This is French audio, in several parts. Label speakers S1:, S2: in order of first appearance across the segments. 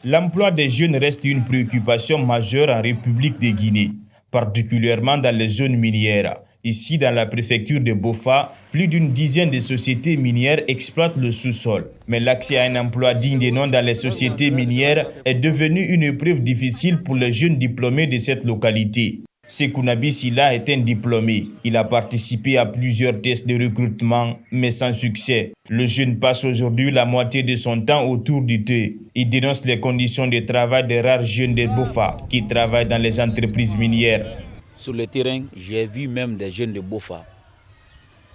S1: L'emploi des jeunes reste une préoccupation majeure en République de Guinée, particulièrement dans les zones minières. Ici, dans la préfecture de Bofa, plus d'une dizaine de sociétés minières exploitent le sous-sol. Mais l'accès à un emploi digne de nom dans les sociétés minières est devenu une épreuve difficile pour les jeunes diplômés de cette localité. Sekounabi Silla est un diplômé. Il a participé à plusieurs tests de recrutement, mais sans succès. Le jeune passe aujourd'hui la moitié de son temps autour du thé. Il dénonce les conditions de travail des rares jeunes de Bofa qui travaillent dans les entreprises minières.
S2: Sur le terrain, j'ai vu même des jeunes de Bofa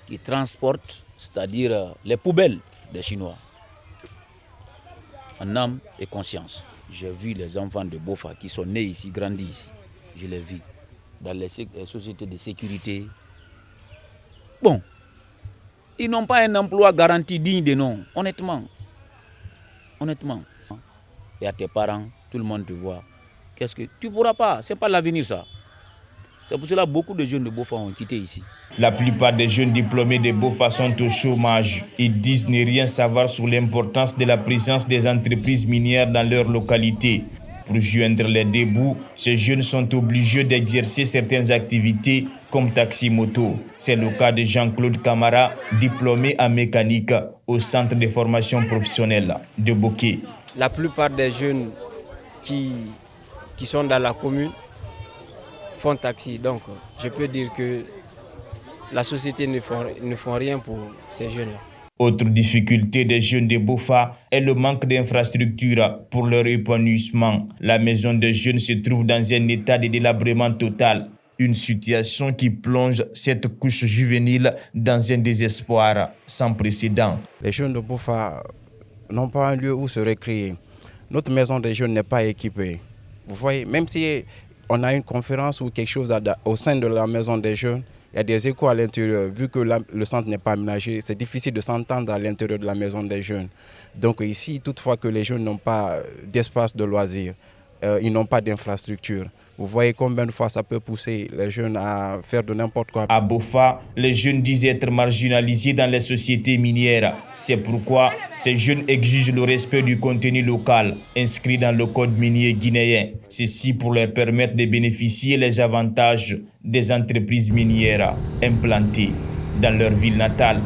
S2: qui transportent, c'est-à-dire les poubelles des Chinois, en âme et conscience. J'ai vu les enfants de Bofa qui sont nés ici, grandis ici. Je les vis dans les sociétés de sécurité. Bon, ils n'ont pas un emploi garanti digne de nom, honnêtement. Honnêtement. Et à tes parents, tout le monde te voit. Qu'est-ce que tu ne pourras pas, ce n'est pas l'avenir ça. C'est pour cela que beaucoup de jeunes de Bofa ont quitté ici. La plupart des jeunes diplômés de Bofa sont au chômage. Ils disent ne rien savoir sur l'importance de la présence des entreprises minières dans leur localité. Pour joindre les deux bouts, ces jeunes sont obligés d'exercer certaines activités comme taxi-moto. C'est le cas de Jean-Claude Camara, diplômé en mécanique au centre de formation professionnelle de Boké.
S3: La plupart des jeunes qui sont dans la commune font taxi. Donc, je peux dire que la société ne font rien pour ces jeunes-là.
S1: Autre difficulté des jeunes de Bofa est le manque d'infrastructures pour leur épanouissement. La maison des jeunes se trouve dans un état de délabrement total. Une situation qui plonge cette couche juvénile dans un désespoir sans précédent.
S4: Les jeunes de Bofa n'ont pas un lieu où se récréer. Notre maison des jeunes n'est pas équipée. Vous voyez, même si on a une conférence ou quelque chose au sein de la maison des jeunes, il y a des échos à l'intérieur. Vu que le centre n'est pas aménagé, c'est difficile de s'entendre à l'intérieur de la maison des jeunes. Donc ici, toutefois que les jeunes n'ont pas d'espace de loisirs, ils n'ont pas d'infrastructure. Vous voyez combien de fois ça peut pousser les jeunes à faire de n'importe quoi.
S1: À Bofa, les jeunes disent être marginalisés dans les sociétés minières. C'est pourquoi ces jeunes exigent le respect du contenu local inscrit dans le code minier guinéen. Ceci pour leur permettre de bénéficier des avantages des entreprises minières implantées dans leur ville natale.